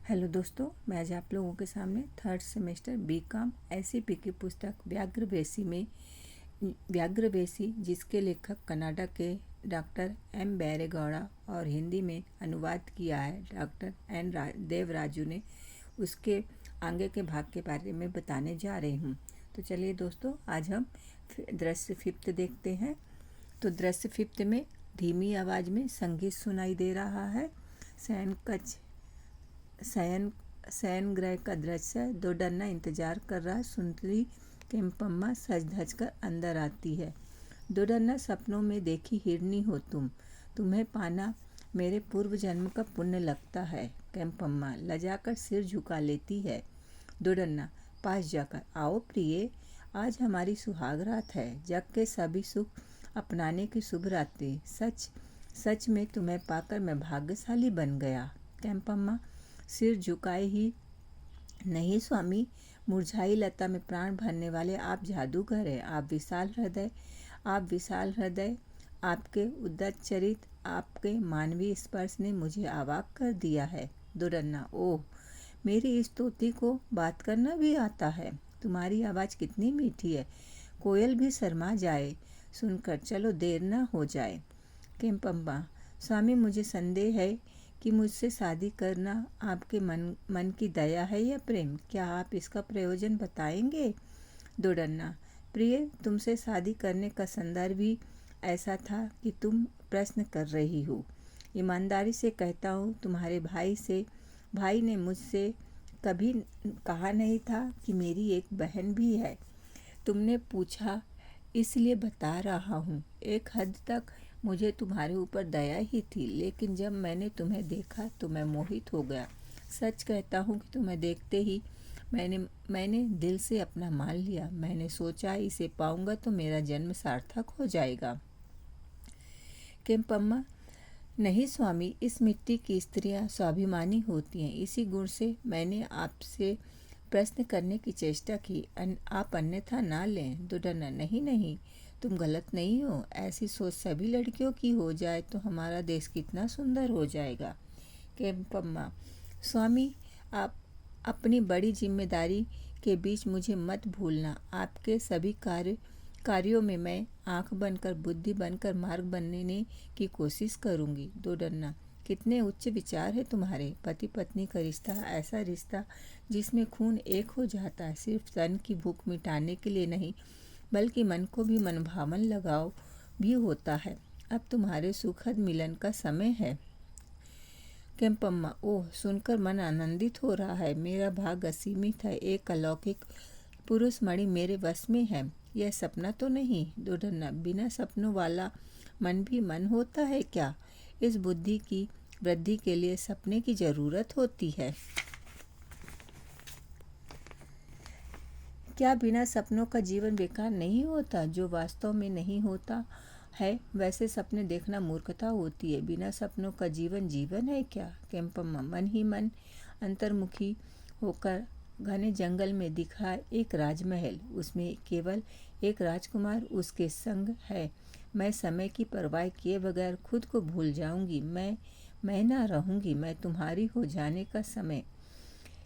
Hello दोस्तों, मैं आज आप लोगों के सामने थर्ड सेमेस्टर बीकॉम एसईपी की पुस्तक व्याघ्रवेशी जिसके लेखक कनाडा के डॉक्टर एम बैरेगौड़ा और हिंदी में अनुवाद किया है डॉक्टर एन देवराजू ने, उसके आगे के भाग के बारे में बताने जा रही हूँ। तो चलिए दोस्तों, आज हम दृश्य फिफ्थ देखते हैं। तो दृश्य फिफ्थ में धीमी आवाज़ में संगीत सुनाई दे रहा है। शयन गृह का दृश्य है। दो डन्ना इंतजार कर रहा है। सुंदरी केम्पम्मा सज धज कर अंदर आती है। दो डन्ना, सपनों में देखी हिरनी हो तुम, तुम्हें पाना मेरे पूर्व जन्म का पुण्य लगता है। केम्पम्मा लजाकर सिर झुका लेती है। दो डन्ना पास जाकर, आओ प्रिय, आज हमारी सुहाग रात है, जग के सभी सुख अपनाने की शुभ रात्रि। सच में तुम्हें पाकर मैं भाग्यशाली बन गया। केम्पम्मा सिर झुकाए ही, नहीं स्वामी, मुरझाई लता में प्राण भरने वाले आप जादूगर हैं। आप विशाल हृदय, आपके उदात्त चरित्र, आपके मानवीय स्पर्श ने मुझे अवाक कर दिया है। दुरन्ना, ओह, मेरी इस तोती को बात करना भी आता है। तुम्हारी आवाज़ कितनी मीठी है, कोयल भी शर्मा जाए सुनकर। चलो देर ना हो जाए। केम्पम्मा, स्वामी, मुझे संदेह है कि मुझसे शादी करना आपके मन की दया है या प्रेम। क्या आप इसका प्रयोजन बताएंगे? दो डन्ना, प्रिय, तुमसे शादी करने का संदर्भ ही ऐसा था कि तुम प्रश्न कर रही हो। ईमानदारी से कहता हूँ, तुम्हारे भाई ने मुझसे कभी कहा नहीं था कि मेरी एक बहन भी है। तुमने पूछा इसलिए बता रहा हूँ। एक हद तक मुझे तुम्हारे ऊपर दया ही थी, लेकिन जब मैंने तुम्हें देखा तो मैं मोहित हो गया। सच कहता हूँ कि तुम्हें देखते ही मैंने दिल से अपना मान लिया। मैंने सोचा इसे पाऊंगा तो मेरा जन्म सार्थक हो जाएगा। केम्पम्मा, नहीं स्वामी, इस मिट्टी की स्त्रियां स्वाभिमानी होती हैं। इसी गुण से मैंने आपसे प्रश्न करने की चेष्टा की। आप अन्यथा ना लें। दुडन्ना, नहीं, तुम गलत नहीं हो। ऐसी सोच सभी लड़कियों की हो जाए तो हमारा देश कितना सुंदर हो जाएगा। केम्पम्मा, स्वामी, आप अपनी बड़ी जिम्मेदारी के बीच मुझे मत भूलना। आपके सभी कार्यों में मैं आंख बनकर, बुद्धि बनकर मार्ग बनने की कोशिश करूंगी। दो डन्ना, कितने उच्च विचार है तुम्हारे। पति पत्नी का रिश्ता ऐसा रिश्ता जिसमें खून एक हो जाता है, सिर्फ तन की भूख मिटाने के लिए नहीं, बल्कि मन को भी मनभावन लगाव भी होता है। अब तुम्हारे सुखद मिलन का समय है। केम्पम्मा, ओह, सुनकर मन आनंदित हो रहा है। मेरा भाग्य असीमित है। एक अलौकिक पुरुष मणि मेरे वश में है। यह सपना तो नहीं। दुडन्ना, बिना सपनों वाला मन भी मन होता है क्या? इस बुद्धि की वृद्धि के लिए सपने की जरूरत होती है। क्या बिना सपनों का जीवन बेकार नहीं होता? जो वास्तव में नहीं होता है वैसे सपने देखना मूर्खता होती है। बिना सपनों का जीवन है क्या? केम्पम्मा, मन ही मन अंतर्मुखी होकर घने जंगल में दिखा एक राजमहल, उसमें केवल एक राजकुमार उसके संग है। मैं समय की परवाह किए बगैर खुद को भूल जाऊंगी। मैं ना रहूंगी। मैं तुम्हारी हो जाने का समय।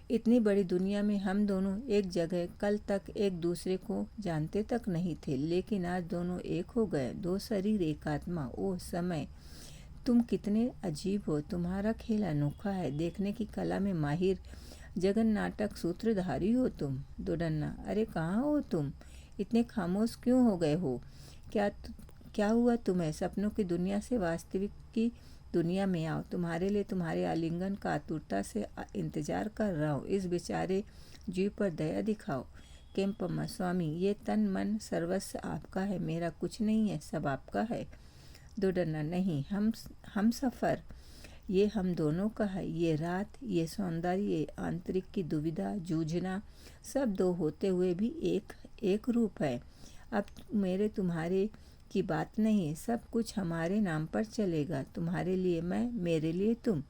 इतनी बड़ी दुनिया में हम दोनों एक जगह, कल तक एक दूसरे को जानते तक नहीं थे, लेकिन आज दोनों एक हो गए। दो शरीर एक आत्मा। ओह समय, तुम कितने अजीब हो। तुम्हारा खेल अनोखा है। देखने की कला में माहिर जगन नाटक सूत्रधारी हो तुम। दुडन्ना, अरे कहाँ हो तुम? इतने खामोश क्यों हो गए हो? क्या हुआ तुम्हें? सपनों की दुनिया से वास्तविक की दुनिया में आओ। तुम्हारे लिए तुम्हारे आलिंगन का आतुरता से इंतजार कर रहा हूँ। इस बेचारे जीव पर दया दिखाओ। केम्पम्मा, स्वामी, ये तन मन सर्वस्व आपका है, मेरा कुछ नहीं है, सब आपका है। दुडन्ना, नहीं, हम सफ़र, ये हम दोनों का है। ये रात, ये सौंदर्य, ये आंतरिक की दुविधा, जूझना, सब दो होते हुए भी एक रूप है। अब मेरे तुम्हारे की बात नहीं, सब कुछ हमारे नाम पर चलेगा। तुम्हारे लिए मैं, मेरे लिए तुम,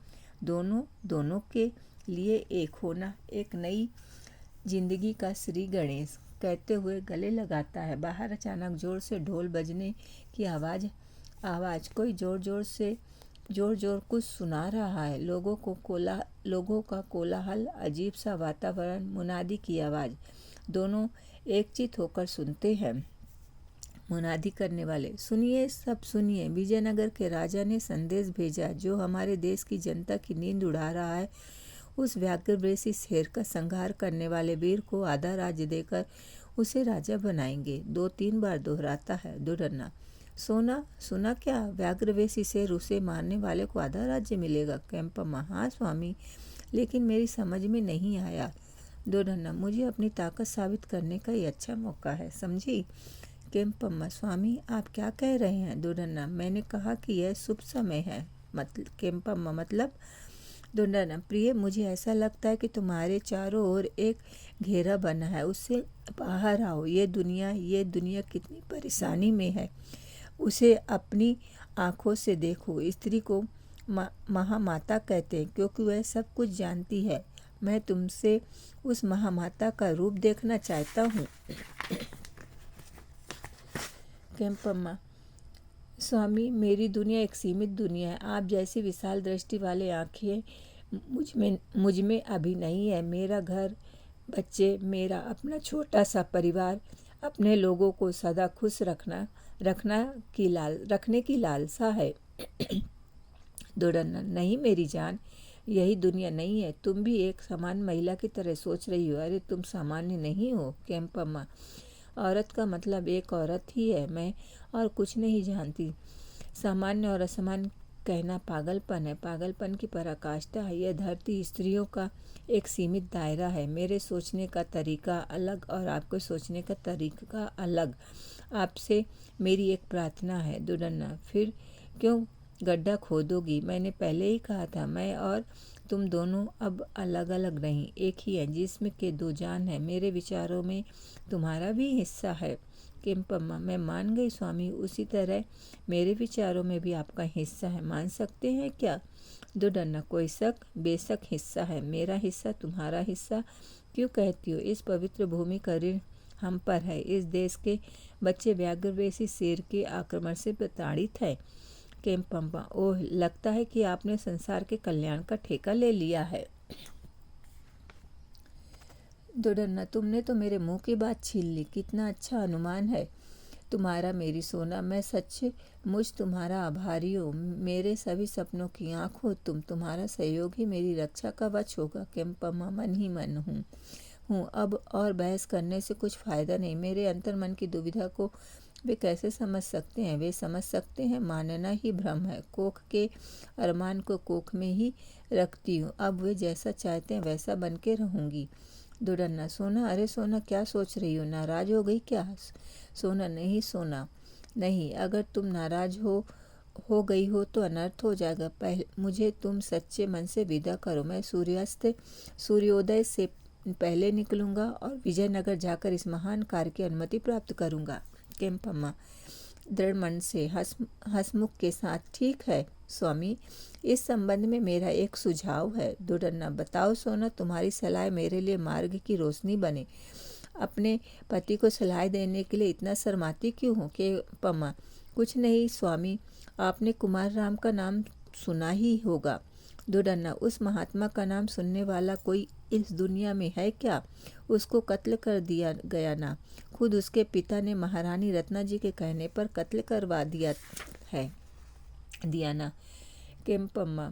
दोनों के लिए एक होना, एक नई जिंदगी का श्री गणेश कहते हुए गले लगाता है। बाहर अचानक जोर से ढोल बजने की आवाज़ कोई जोर जोर से जोर जोर कुछ सुना रहा है। लोगों का कोलाहल, अजीब सा वातावरण, मुनादी की आवाज़, दोनों एकचित होकर सुनते हैं। मुनादी करने वाले, सुनिए, सब सुनिए, विजयनगर के राजा ने संदेश भेजा। जो हमारे देश की जनता की नींद उड़ा रहा है, उस व्याघ्रवेशी शेर का संहार करने वाले वीर को आधा राज्य देकर उसे राजा बनाएंगे। 2-3 बार दोहराता है दुडन्ना। सुना क्या? व्याघ्रवेशी शेर, उसे मारने वाले को आधा राज्य मिलेगा? केम्पम्मा, हाँ स्वामी, लेकिन मेरी समझ में नहीं आया। दुडन्ना, मुझे अपनी ताकत साबित करने का ये अच्छा मौका है, समझी? केम्पम्मा, स्वामी आप क्या कह रहे हैं? दुडन्ना, मैंने कहा कि यह शुभ समय है। केम्पम्मा, मतलब? दुडन्ना, प्रिय, मुझे ऐसा लगता है कि तुम्हारे चारों ओर एक घेरा बना है, उससे बाहर आओ। ये दुनिया कितनी परेशानी में है, उसे अपनी आँखों से देखो। स्त्री को महामाता कहते हैं क्योंकि वह सब कुछ जानती है। मैं तुमसे उस महामाता का रूप देखना चाहता हूँ। केम्पम्मा, स्वामी, मेरी दुनिया एक सीमित दुनिया है। आप जैसी विशाल दृष्टि वाले आँखें मुझ में अभी नहीं है। मेरा घर, बच्चे, मेरा अपना छोटा सा परिवार, अपने लोगों को सदा खुश रखने की लालसा है। दुडन्ना, नहीं मेरी जान, यही दुनिया नहीं है। तुम भी एक सामान्य महिला की तरह सोच रही हो। अरे तुम सामान्य नहीं हो। केम्पम्मा, औरत का मतलब एक औरत ही है। मैं और कुछ नहीं जानती। सामान्य और असामान्य कहना पागलपन है। पागलपन की पराकाष्ठा है। यह धरती स्त्रियों का एक सीमित दायरा है। मेरे सोचने का तरीका अलग और आपके सोचने का तरीका अलग। आपसे मेरी एक प्रार्थना है। दुडन्ना, फिर क्यों गड्ढा खोदोगी? मैंने पहले ही कहा था, मैं और तुम दोनों अब अलग अलग नहीं, एक ही हैं। जिस्म के 2 जान हैं। मेरे विचारों में तुम्हारा भी हिस्सा है। केम्पम्मा, मैं मान गई स्वामी, उसी तरह मेरे विचारों में भी आपका हिस्सा है। मान सकते हैं क्या? दुडन्ना, कोई शक? बेशक हिस्सा है। मेरा हिस्सा, तुम्हारा हिस्सा क्यों कहती हो? इस पवित्र भूमि का ऋण हम पर है। इस देश के बच्चे व्याघ्रवेशी शेर के आक्रमण से प्रताड़ित है। केम्पम्मा, ओह, लगता है कि आपने संसार के कल्याण का ठेका ले लिया है। दुडन्ना, तुमने तो मेरे मुंह की बात छीन ली। कितना अच्छा अनुमान है तुम्हारा मेरी सोना। मैं सचमुच तुम्हारा आभारी हूँ। मेरे सभी सपनों की आँख हो तुम। तुम्हारा सहयोग ही मेरी रक्षा का कवच होगा। केम्पम्मा, मन ही मन हूँ। अब और बहस करने से कुछ फ़ायदा नहीं। मेरे अंतर्मन की दुविधा को वे कैसे समझ सकते हैं? वे समझ सकते हैं, मानना ही भ्रम है। कोख के अरमान को कोख में ही रखती हूँ। अब वे जैसा चाहते हैं वैसा बन के रहूँगी। दुडन्ना, सोना, अरे सोना, क्या सोच रही हो? नाराज़ हो गई क्या? सोना, नहीं सोना, नहीं, अगर तुम नाराज़ हो गई हो तो अनर्थ हो जाएगा। मुझे तुम सच्चे मन से विदा करो। मैं सूर्योदय से पहले निकलूंगा और विजयनगर जाकर इस महान कार्य की अनुमति प्राप्त करूंगा। केम्पम्मा, दृढ़ मन से हंसमुख के साथ, ठीक है स्वामी, इस संबंध में मेरा एक सुझाव है। दुडन्ना, बताओ सोना, तुम्हारी सलाह मेरे लिए मार्ग की रोशनी बने। अपने पति को सलाह देने के लिए इतना शर्माती क्यों हो? केम्पम्मा, कुछ नहीं स्वामी, आपने कुमार राम का नाम सुना ही होगा। दुडन्ना, उस महात्मा का नाम सुनने वाला कोई इस दुनिया में है क्या? उसको कत्ल कर दिया गया ना? खुद उसके पिता ने महारानी रत्ना जी के कहने पर कत्ल करवा दिया ना? केम्पम्मा,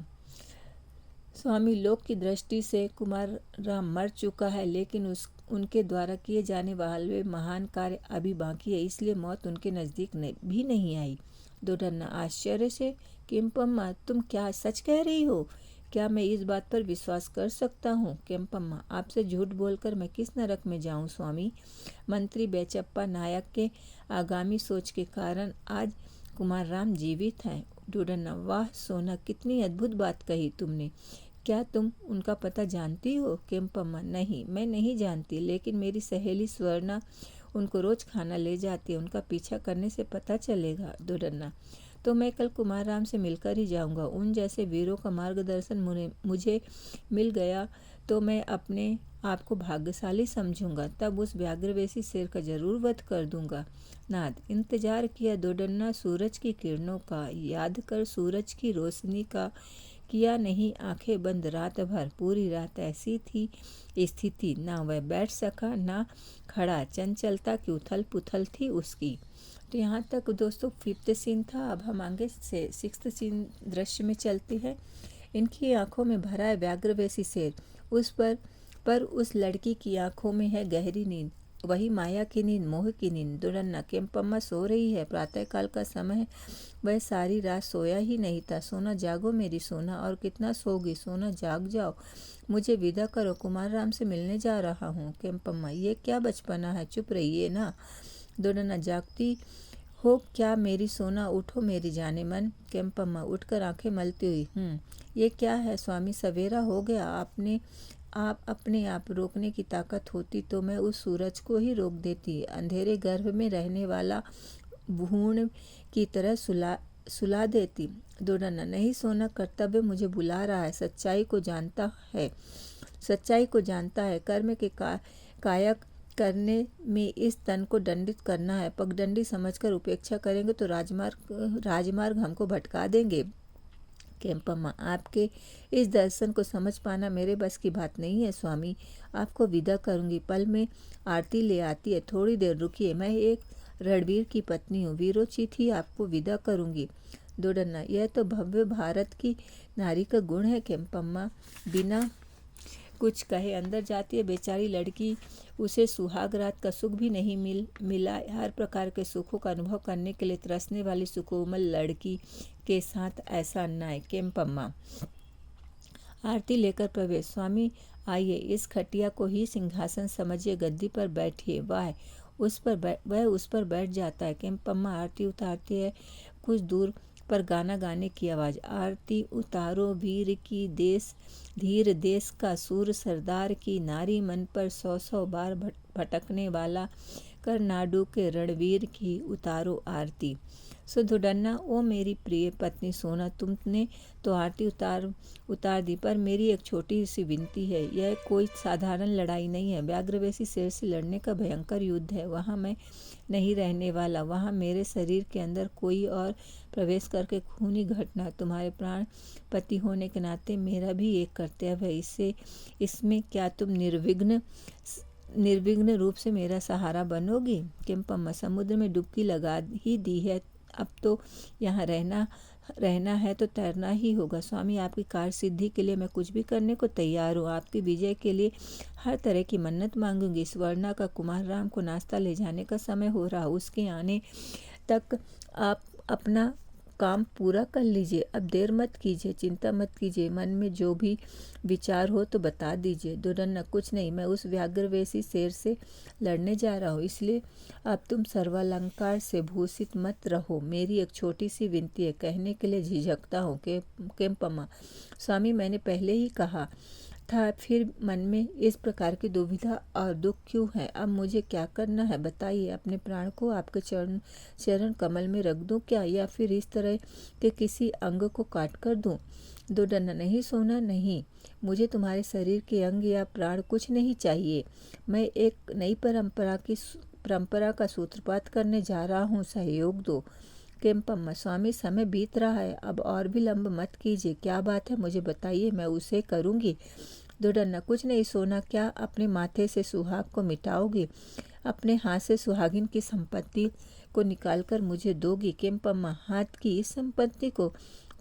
स्वामी, लोक की दृष्टि से कुमार राम मर चुका है, लेकिन उनके द्वारा किए जाने वाले महान कार्य अभी बाकी है, इसलिए मौत उनके नज़दीक भी नहीं आई। दुडन्ना, आश्चर्य से, केम्पम्मा, तुम क्या सच कह रही हो? क्या मैं इस बात पर विश्वास कर सकता हूँ? केम्पम्मा, आपसे झूठ बोलकर मैं किस नरक में जाऊँ स्वामी? मंत्री बेचप्पा नायक के आगामी सोच के कारण आज कुमार राम जीवित हैं। दुडन्ना, वाह सोना, कितनी अद्भुत बात कही तुमने। क्या तुम उनका पता जानती हो? केम्पम्मा, नहीं, मैं नहीं जानती, लेकिन मेरी सहेली स्वर्णा उनको रोज खाना ले जाती है। उनका पीछा करने से पता चलेगा। दुडन्ना, तो मैं कल कुमार राम से मिलकर ही जाऊंगा। उन जैसे वीरों का मार्गदर्शन मुझे मिल गया तो मैं अपने आप को भाग्यशाली समझूंगा। तब उस व्याघ्रवेशी शेर का जरूर वध कर दूंगा। नाद इंतजार किया दोडन्ना सूरज की किरणों का, याद कर सूरज की रोशनी का, किया नहीं आंखें बंद रात भर। पूरी रात ऐसी थी स्थिति, ना वह बैठ सका ना खड़ा, चंचलता की उथल पुथल थी उसकी। तो यहाँ तक दोस्तों 5th सीन था। अब हम आगे से 6th सीन दृश्य में चलते हैं। इनकी आंखों में भरा है व्याघ्रवेशी शेर, उस पर उस लड़की की आंखों में है गहरी नींद, वही माया की नींद, मोह की नींद। दोडन्ना केम्पम्मा सो रही है, प्रातःकाल का समय है, वह सारी रात सोया ही नहीं था। सोना जागो मेरी सोना, और कितना सोगी सोना, जाग जाओ, मुझे विदा करो, कुमार राम से मिलने जा रहा हूँ। केम्पम्मा ये क्या बचपना है, चुप रहिए ना। दोडन्ना जागती हो क्या मेरी सोना, उठो मेरी जाने मन। केम्पम्मा उठकर आंखें मलती हुई, ये क्या है स्वामी, सवेरा हो गया। आप अपने आप रोकने की ताकत होती तो मैं उस सूरज को ही रोक देती, अंधेरे गर्भ में रहने वाला भूण की तरह सुला देती। दोडन्ना नहीं सोना, कर्तव्य मुझे बुला रहा है, सच्चाई को जानता है, कर्म के कायक करने में इस तन को दंडित करना है। पगडंडी समझकर उपेक्षा करेंगे तो राजमार्ग हमको भटका देंगे। केम्पम्मा आपके इस दर्शन को समझ पाना मेरे बस की बात नहीं है स्वामी, आपको विदा करूंगी। पल में आरती ले आती है, थोड़ी देर रुकिए, मैं एक रणवीर की पत्नी हूँ, वीरोचित ही आपको विदा करूंगी। दोडन्ना यह तो भव्य भारत की नारी का गुण है। केम्पम्मा बिना कुछ कहे अंदर जाती है। बेचारी लड़की, उसे सुहाग रात का सुख भी नहीं मिला। हर प्रकार के सुखों का अनुभव करने के लिए तरसने वाली सुकोमल लड़की के साथ ऐसा अन्याय। केम्पम्मा आरती लेकर प्रवेश। स्वामी आइए, इस खटिया को ही सिंहासन समझिए, गद्दी पर बैठिए। वह उस पर बैठ जाता है। केम्पम्मा आरती उतारती है। कुछ दूर पर गाना गाने की आवाज़, आरती उतारो वीर की, धीर देश का सूर सरदार की, नारी मन पर 100 बार भटकने वाला, करनाडु के रणवीर की, उतारो आरती। सो दोडन्ना, ओ मेरी प्रिय पत्नी सोना, तुमने तो आरती उतार दी, पर मेरी एक छोटी सी विनती है। यह कोई साधारण लड़ाई नहीं है, व्याघ्रवेशी शेर से लड़ने का भयंकर युद्ध है। वहाँ मैं नहीं रहने वाला, वहाँ मेरे शरीर के अंदर कोई और प्रवेश करके खूनी घटना। तुम्हारे प्राण पति होने के नाते मेरा भी एक कर्तव्य है, इसमें क्या तुम निर्विघ्न रूप से मेरा सहारा बनोगी। केम्पम्मा समुद्र में डुबकी लगा ही दी है, अब तो यहाँ रहना है तो तैरना ही होगा। स्वामी आपकी कार्य सिद्धि के लिए मैं कुछ भी करने को तैयार हूँ, आपकी विजय के लिए हर तरह की मन्नत मांगूंगी। स्वर्णा का कुमार राम को नाश्ता ले जाने का समय हो रहा, उसके आने तक आप अपना काम पूरा कर लीजिए। अब देर मत कीजिए, चिंता मत कीजिए, मन में जो भी विचार हो तो बता दीजिए। दोडन्ना कुछ नहीं, मैं उस व्याघ्रवेशी शेर से लड़ने जा रहा हूँ, इसलिए अब तुम सर्वालंकार से भूषित मत रहो। मेरी एक छोटी सी विनती है, कहने के लिए झिझकता हूँ। केम्पम्मा स्वामी मैंने पहले ही कहा था, फिर मन में इस प्रकार की दुविधा और दुख क्यों है? अब मुझे क्या करना है बताइए। अपने प्राण को आपके चरण कमल में रख दूं क्या, या फिर इस तरह के किसी अंग को काट कर दूं? दोडन्ना नहीं सोना नहीं, मुझे तुम्हारे शरीर के अंग या प्राण कुछ नहीं चाहिए। मैं एक नई परंपरा का सूत्रपात करने जा रहा हूँ, सहयोग दो। केम्पम्मा स्वामी समय बीत रहा है, अब और भी विलंब मत कीजिए, क्या बात है मुझे बताइए, मैं उसे करूँगी। दोडन्ना कुछ नहीं सोना, क्या अपने माथे से सुहाग को मिटाओगी? अपने हाथ से सुहागिन की संपत्ति को निकालकर मुझे दोगी? केम्पम्मा हाथ की इस संपत्ति को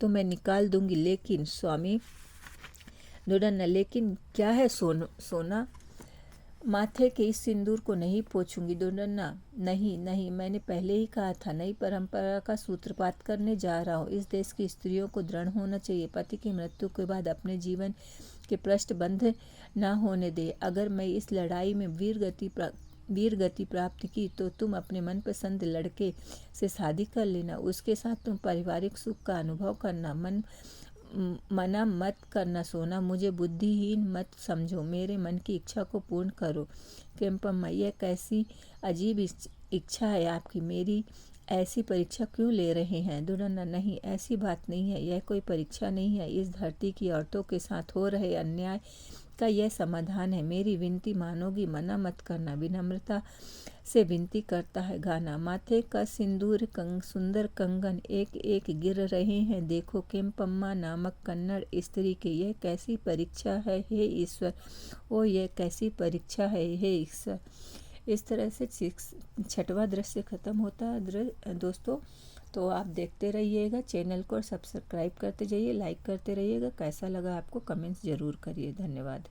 तो मैं निकाल दूंगी, लेकिन स्वामी। दोडन्ना लेकिन क्या है सोना? माथे के इस सिंदूर को नहीं पोछूंगी। दोडन्ना नहीं, मैंने पहले ही कहा था, नई परंपरा का सूत्रपात करने जा रहा हूँ। इस देश की स्त्रियों को दृढ़ होना चाहिए, पति की मृत्यु के बाद अपने जीवन के पृष्ठ बंध न होने दे। अगर मैं इस लड़ाई में वीर गति प्राप्त की तो तुम अपने मनपसंद लड़के से शादी कर लेना, उसके साथ तुम पारिवारिक सुख का अनुभव करना। मना मत करना सोना, मुझे बुद्धिहीन मत समझो, मेरे मन की इच्छा को पूर्ण करो। केम्पम्मा यह कैसी अजीब इच्छा है आपकी, मेरी ऐसी परीक्षा क्यों ले रहे हैं? दोडन्ना नहीं, ऐसी बात नहीं है, यह कोई परीक्षा नहीं है, इस धरती की औरतों के साथ हो रहे अन्याय का यह समाधान है। मेरी विनती मानोगी, मना मत करना। विनम्रता से विनती करता है गाना। माथे का सिंदूर सुंदर कंगन एक एक गिर रहे हैं। देखो केम्पम्मा नामक कन्नड़ स्त्री की यह कैसी परीक्षा है हे ईश्वर। ओ यह कैसी परीक्षा है हे ईश्वर। इस तरह से 6वां दृश्य ख़त्म होता है दोस्तों। तो आप देखते रहिएगा चैनल को, सब्सक्राइब करते जाइए, लाइक करते रहिएगा। कैसा लगा आपको कमेंट्स ज़रूर करिए। धन्यवाद।